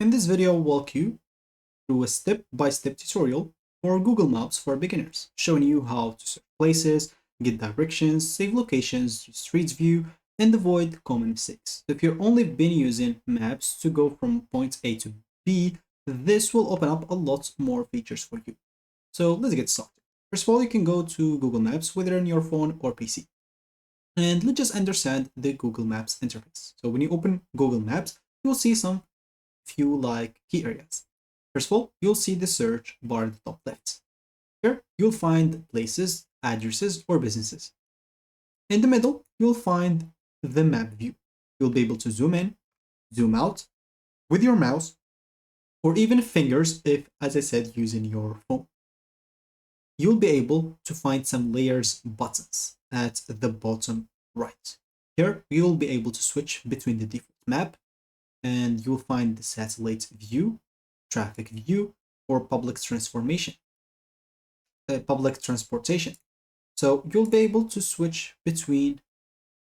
In this video, I'll walk you through a step-by-step tutorial for Google Maps for beginners, showing you how to search places, get directions, save locations, use Street View, and avoid common mistakes. If you've only been using maps to go from point A to B, this will open up a lot more features for you. So let's get started. First of all, you can go to Google Maps, whether on your phone or PC. And let's just understand the Google Maps interface. So when you open Google Maps, you'll see some few like key areas. First of all, you'll see the search bar at the top left. Here, you'll find places, addresses, or businesses. In the middle, you'll find the map view. You'll be able to zoom in, zoom out with your mouse, or even fingers if, as I said, using your phone. You'll be able to find some layers buttons at the bottom right. Here, you'll be able to switch between the default map and you'll find the satellite view, traffic view, or public transportation. So you'll be able to switch between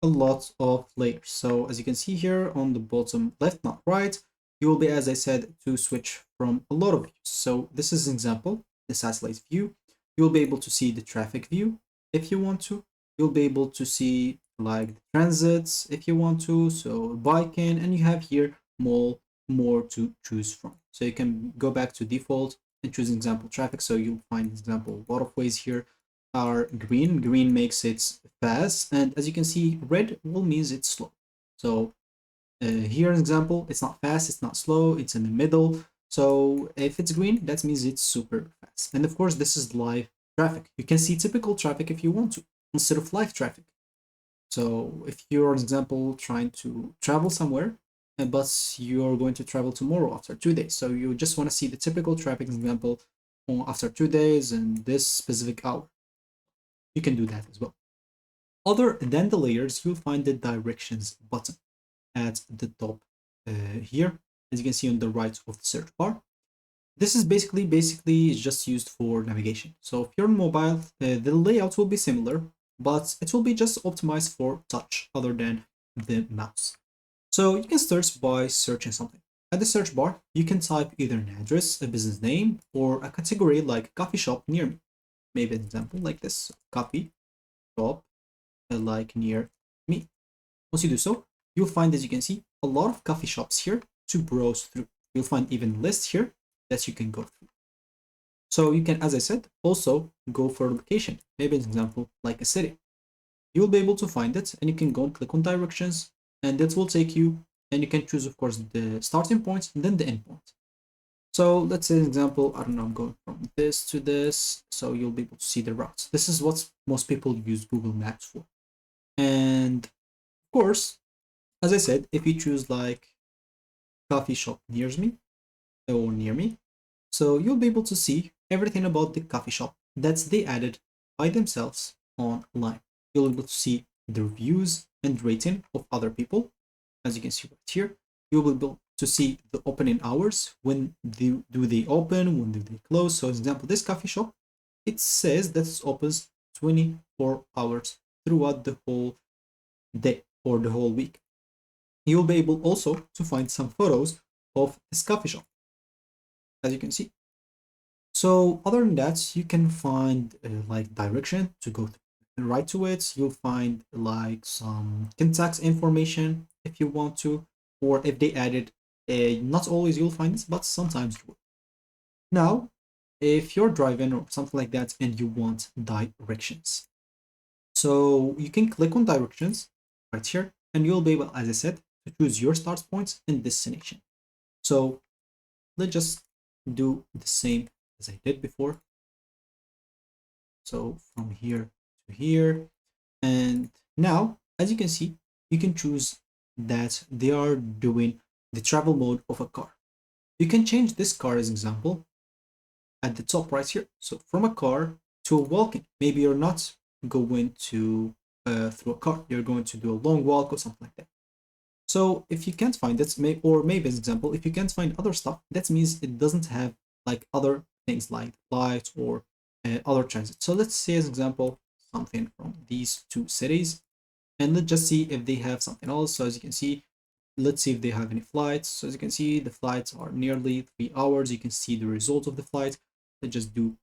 a lot of layers. So as you can see here on the bottom left, not right, you will be, as I said, to switch from a lot of views. So this is an example, the satellite view. You'll be able to see the traffic view if you want to. You'll be able to see like the transits if you want to, so biking, and you have here more to choose from. So you can go back to default and choose example traffic. So you'll find example a lot of ways here are green. Green makes it fast, and as you can see, red will means it's slow. So here an example, it's not fast, it's not slow, it's in the middle. So if it's green, that means it's super fast. And of course, this is live traffic. You can see typical traffic if you want to, instead of live traffic. So if you're, an example, trying to travel somewhere, but you're going to travel tomorrow after 2 days. So you just want to see the typical traffic example after 2 days and this specific hour. You can do that as well. Other than the layers, you'll find the directions button at the top here, as you can see on the right of the search bar. This is basically just used for navigation. So if you're on mobile, the layout will be similar, but it will be just optimized for touch other than the mouse. So you can start by searching something. At the search bar, you can type either an address, a business name, or a category like coffee shop near me. Maybe an example like this, coffee shop like near me. Once you do so, you'll find, as you can see, a lot of coffee shops here to browse through. You'll find even lists here that you can go through. So you can, as I said, also go for a location. Maybe an example like a city. You'll be able to find it and you can go and click on directions and that will take you, and you can choose, of course, the starting point and then the end point. So let's say an example, I don't know, I'm going from this to this. So you'll be able to see the routes. This is what most people use Google Maps for. And of course, as I said, if you choose like coffee shop near me, so you'll be able to see everything about the coffee shop that's they added by themselves online. You'll be able to see the reviews and rating of other people. As you can see right here, you'll be able to see the opening hours. When do they open? When do they close? So, as example, this coffee shop, it says that it opens 24 hours throughout the whole day or the whole week. You'll be able also to find some photos of this coffee shop, as you can see. So other than that, you can find like direction to go right to it. You'll find like some contact information if you want to, or if they added, not always you'll find this, but sometimes you will. Now, if you're driving or something like that and you want directions, so you can click on directions right here and you'll be able, as I said, to choose your start points and destination. So let's just do the same as I did before. So from here to here. And now, as you can see, you can choose that they are doing the travel mode of a car. You can change this car as example at the top right here. So from a car to a walking. Maybe you're not going to through a car. You're going to do a long walk or something like that. So if you can't find it, or maybe as example, if you can't find other stuff, that means it doesn't have like other things like lights or other transit. So let's say as example, something from these two cities, and let's just see if they have something else. So as you can see, let's see if they have any flights. So as you can see, the flights are nearly 3 hours. You can see the results of the flight. Let's just do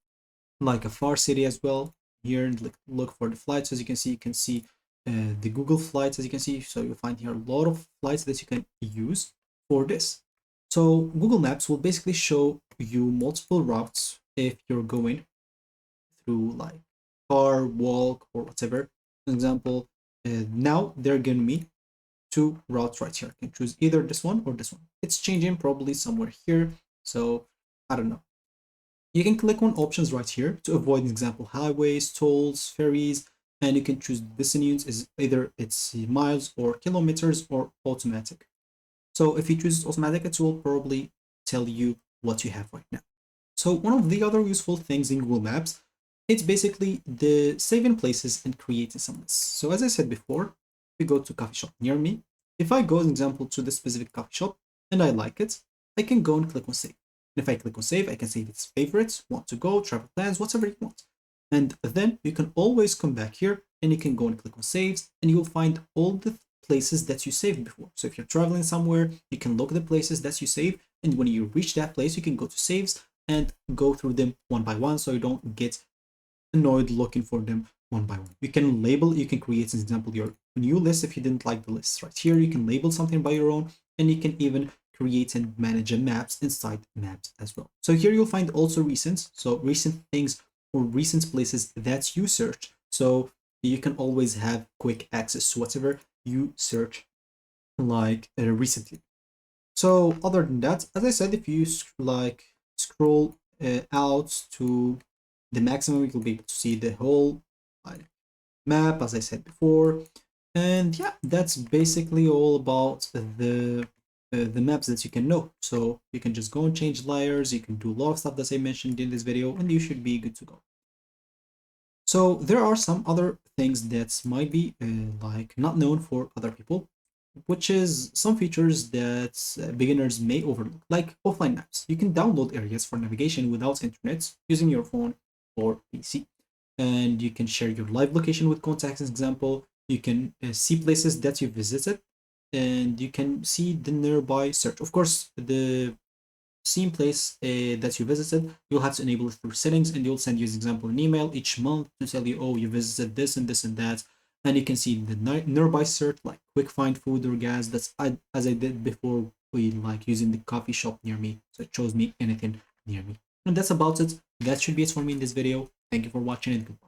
like a far city as well here and look for the flights. As you can see the Google flights, as you can see. So you'll find here a lot of flights that you can use for this. So Google Maps will basically show you multiple routes if you're going through like car, walk, or whatever. For example, now they're giving me two routes right here. I can choose either this one or this one. It's changing probably somewhere here. So I don't know. You can click on options right here to avoid, an example, highways, tolls, ferries, and you can choose this in units is either it's miles or kilometers or automatic. So if you choose automatic, it will probably tell you what you have right now. So one of the other useful things in Google Maps, it's basically the saving places and creating some lists. So as I said before, we go to coffee shop near me. If I go, an example, to this specific coffee shop and I like it, I can go and click on save. And if I click on save, I can save its favorites, want to go, travel plans, whatever you want. And then you can always come back here and you can go and click on saves and you'll find all the places that you saved before. So if you're traveling somewhere, you can look at the places that you saved, and when you reach that place, you can go to saves and go through them one by one so you don't get annoyed looking for them one by one. You can label, you can create, an example, your new list if you didn't like the list right here. You can label something by your own, and you can even create and manage a maps inside maps as well. So here you'll find also recent, so recent things or recent places that you search. So you can always have quick access to whatever you search like recently. So other than that, as I said, if you like scroll out to the maximum, you'll be able to see the whole like map, as I said before. And yeah, that's basically all about the maps that you can know. So you can just go and change layers. You can do a lot of stuff that I mentioned in this video, and you should be good to go. So there are some other things that might be like not known for other people, which is some features that beginners may overlook, like offline maps. You can download areas for navigation without internet using your phone or PC. And you can share your live location with contacts, as example. You can see places that you visited, and you can see the nearby search. Of course, the same place that you visited, you'll have to enable it through settings, and you'll send you, as example, an email each month to tell you, oh, you visited this and this and that. And you can see the nearby search, like quick find food or gas. That's as I did before, we like using the coffee shop near me, so it shows me anything near me. And that's about it. That should be it for me in this video. Thank you for watching, and goodbye.